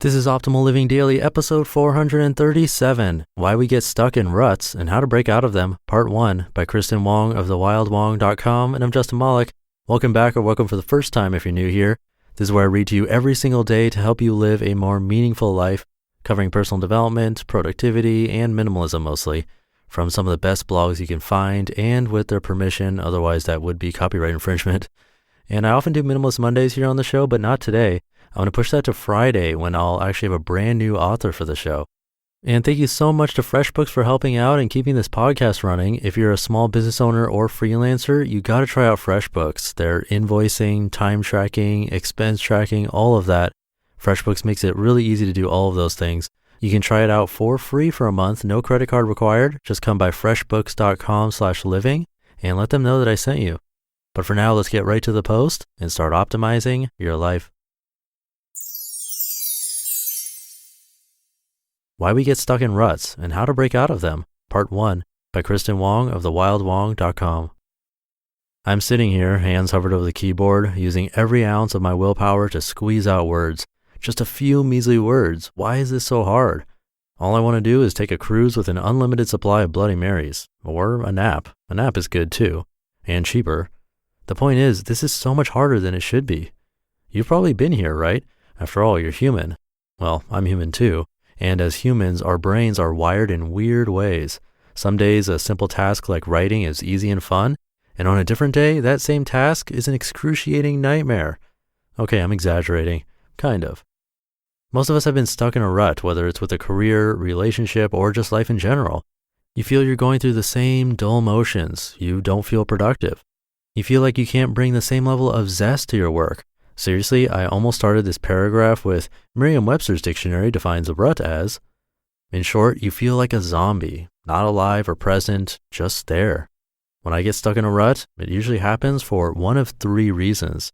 This is Optimal Living Daily, episode 437, Why We Get Stuck in Ruts and How to Break Out of Them, Part 1, by Kristin Wong of thewildwong.com, and I'm Justin Malik. Welcome back, or welcome for the first time if you're new here. This is where I read to you every single day to help you live a more meaningful life, covering personal development, productivity, and minimalism mostly, from some of the best blogs you can find, and with their permission, otherwise that would be copyright infringement. And I often do Minimalist Mondays here on the show, but not today. I'm going to push that to Friday when I'll actually have a brand new author for the show. And thank you so much to FreshBooks for helping out and keeping this podcast running. If you're a small business owner or freelancer, you got to try out FreshBooks. Their invoicing, time tracking, expense tracking, all of that. FreshBooks makes it really easy to do all of those things. You can try it out for free for a month, no credit card required. Just come by freshbooks.com/living and let them know that I sent you. But for now, let's get right to the post and start optimizing your life. Why We Get Stuck in Ruts and How to Break Out of Them, Part 1, by Kristin Wong of thewildwong.com. I'm sitting here, hands hovered over the keyboard, using every ounce of my willpower to squeeze out words. Just a few measly words. Why is this so hard? All I want to do is take a cruise with an unlimited supply of Bloody Marys. Or a nap. A nap is good too. And cheaper. The point is, this is so much harder than it should be. You've probably been here, right? After all, you're human. Well, I'm human too. And as humans, our brains are wired in weird ways. Some days, a simple task like writing is easy and fun. And on a different day, that same task is an excruciating nightmare. Okay, I'm exaggerating. Kind of. Most of us have been stuck in a rut, whether it's with a career, relationship, or just life in general. You feel you're going through the same dull motions. You don't feel productive. You feel like you can't bring the same level of zest to your work. Seriously, I almost started this paragraph with Merriam-Webster's dictionary defines a rut as, in short, you feel like a zombie, not alive or present, just there. When I get stuck in a rut, it usually happens for one of three reasons.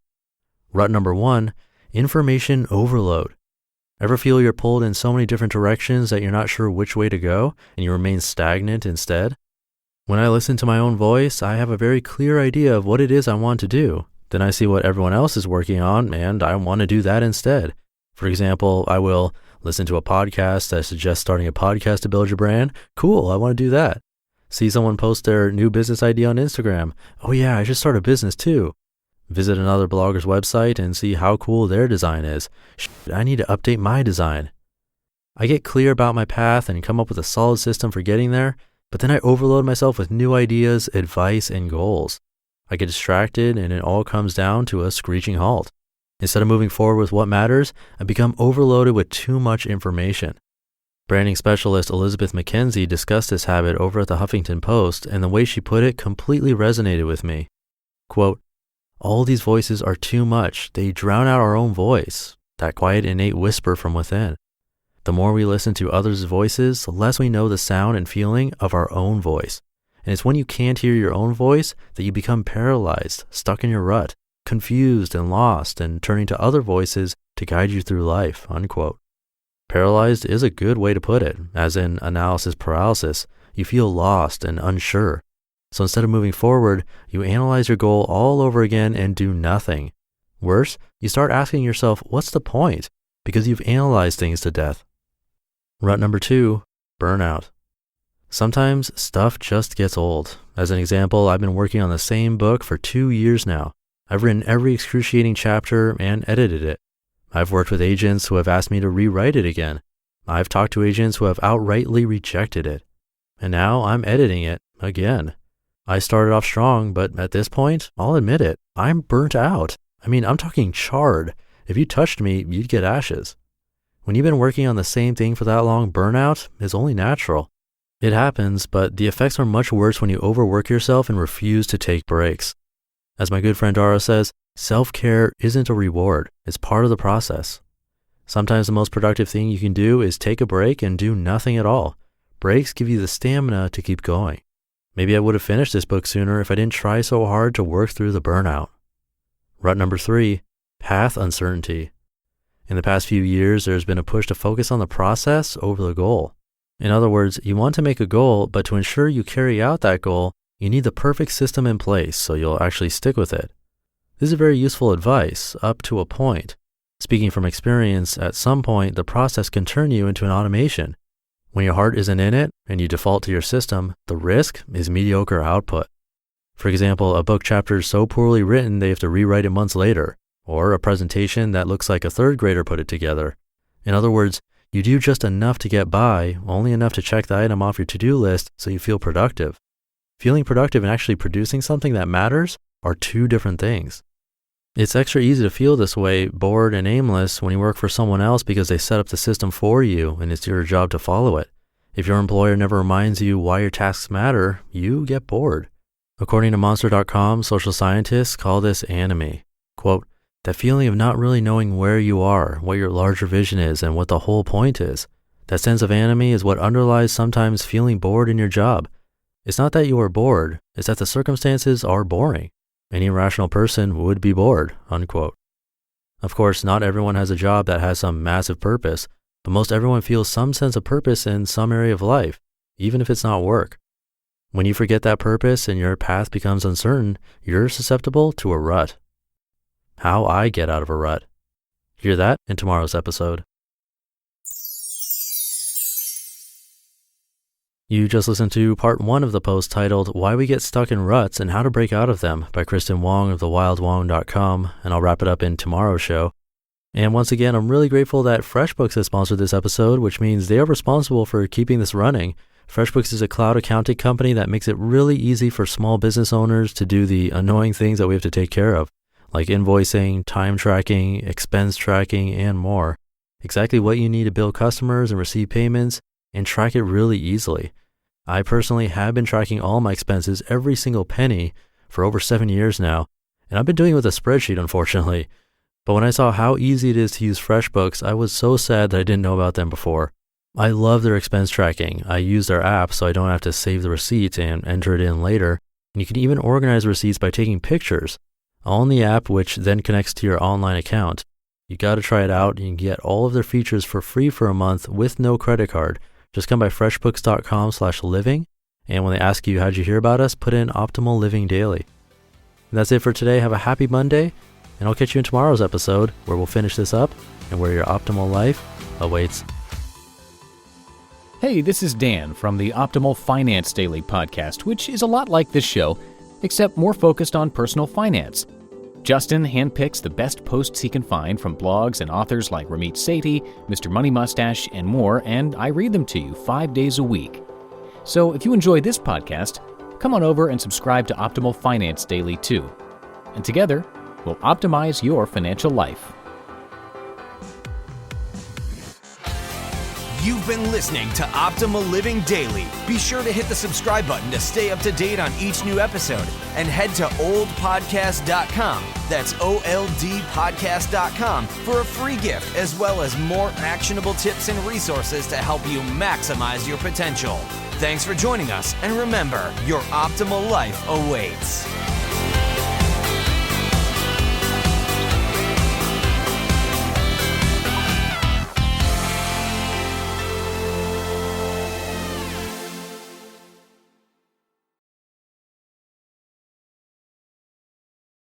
Rut number 1, information overload. Ever feel you're pulled in so many different directions that you're not sure which way to go and you remain stagnant instead? When I listen to my own voice, I have a very clear idea of what it is I want to do. Then I see what everyone else is working on, and I want to do that instead. For example, I will listen to a podcast that suggests starting a podcast to build your brand. Cool, I want to do that. See someone post their new business idea on Instagram. Oh yeah, I should start a business too. Visit another blogger's website and see how cool their design is. I need to update my design. I get clear about my path and come up with a solid system for getting there, but then I overload myself with new ideas, advice, and goals. I get distracted and it all comes down to a screeching halt. Instead of moving forward with what matters, I become overloaded with too much information. Branding specialist Elizabeth McKenzie discussed this habit over at the Huffington Post, and the way she put it completely resonated with me. Quote, all these voices are too much. They drown out our own voice, that quiet innate whisper from within. The more we listen to others' voices, the less we know the sound and feeling of our own voice. And it's when you can't hear your own voice that you become paralyzed, stuck in your rut, confused and lost, and turning to other voices to guide you through life, unquote. Paralyzed is a good way to put it, as in analysis paralysis. You feel lost and unsure. So instead of moving forward, you analyze your goal all over again and do nothing. Worse, you start asking yourself, what's the point? Because you've analyzed things to death. Rut number 2, burnout. Sometimes stuff just gets old. As an example, I've been working on the same book for 2 years now. I've written every excruciating chapter and edited it. I've worked with agents who have asked me to rewrite it again. I've talked to agents who have outrightly rejected it. And now I'm editing it again. I started off strong, but at this point, I'll admit it, I'm burnt out. I mean, I'm talking charred. If you touched me, you'd get ashes. When you've been working on the same thing for that long, burnout is only natural. It happens, but the effects are much worse when you overwork yourself and refuse to take breaks. As my good friend Dara says, self-care isn't a reward, it's part of the process. Sometimes the most productive thing you can do is take a break and do nothing at all. Breaks give you the stamina to keep going. Maybe I would have finished this book sooner if I didn't try so hard to work through the burnout. Rut number 3, path uncertainty. In the past few years, there's been a push to focus on the process over the goal. In other words, you want to make a goal, but to ensure you carry out that goal, you need the perfect system in place so you'll actually stick with it. This is very useful advice, up to a point. Speaking from experience, at some point, the process can turn you into an automation. When your heart isn't in it and you default to your system, the risk is mediocre output. For example, a book chapter is so poorly written they have to rewrite it months later, or a presentation that looks like a third grader put it together. In other words, you do just enough to get by, only enough to check the item off your to-do list so you feel productive. Feeling productive and actually producing something that matters are two different things. It's extra easy to feel this way, bored and aimless, when you work for someone else because they set up the system for you and it's your job to follow it. If your employer never reminds you why your tasks matter, you get bored. According to Monster.com, social scientists call this anime. Quote, that feeling of not really knowing where you are, what your larger vision is, and what the whole point is. That sense of anime is what underlies sometimes feeling bored in your job. It's not that you are bored, it's that the circumstances are boring. Any rational person would be bored, unquote. Of course, not everyone has a job that has some massive purpose, but most everyone feels some sense of purpose in some area of life, even if it's not work. When you forget that purpose and your path becomes uncertain, you're susceptible to a rut. How I get out of a rut. Hear that in tomorrow's episode. You just listened to part 1 of the post titled Why We Get Stuck in Ruts and How to Break Out of Them by Kristin Wong of wildwong.com, and I'll wrap it up in tomorrow's show. And once again, I'm really grateful that FreshBooks has sponsored this episode, which means they are responsible for keeping this running. FreshBooks is a cloud accounting company that makes it really easy for small business owners to do the annoying things that we have to take care of, like invoicing, time tracking, expense tracking, and more. Exactly what you need to bill customers and receive payments and track it really easily. I personally have been tracking all my expenses, every single penny, for over 7 years now, and I've been doing it with a spreadsheet, unfortunately. But when I saw how easy it is to use FreshBooks, I was so sad that I didn't know about them before. I love their expense tracking. I use their app so I don't have to save the receipt and enter it in later. And you can even organize receipts by taking pictures, all in the app, which then connects to your online account. You got to try it out. You can get all of their features for free for a month with no credit card. Just come by freshbooks.com/living. And when they ask you, how'd you hear about us, put in Optimal Living Daily. And that's it for today. Have a happy Monday. And I'll catch you in tomorrow's episode where we'll finish this up and where your optimal life awaits. Hey, this is Dan from the Optimal Finance Daily podcast, which is a lot like this show, except more focused on personal finance. Justin handpicks the best posts he can find from blogs and authors like Ramit Sethi, Mr. Money Mustache, and more, and I read them to you 5 days a week. So if you enjoy this podcast, come on over and subscribe to Optimal Finance Daily too. And together, we'll optimize your financial life. You've been listening to Optimal Living Daily. Be sure to hit the subscribe button to stay up to date on each new episode and head to oldpodcast.com. That's OLDpodcast.com for a free gift as well as more actionable tips and resources to help you maximize your potential. Thanks for joining us, and remember, your optimal life awaits.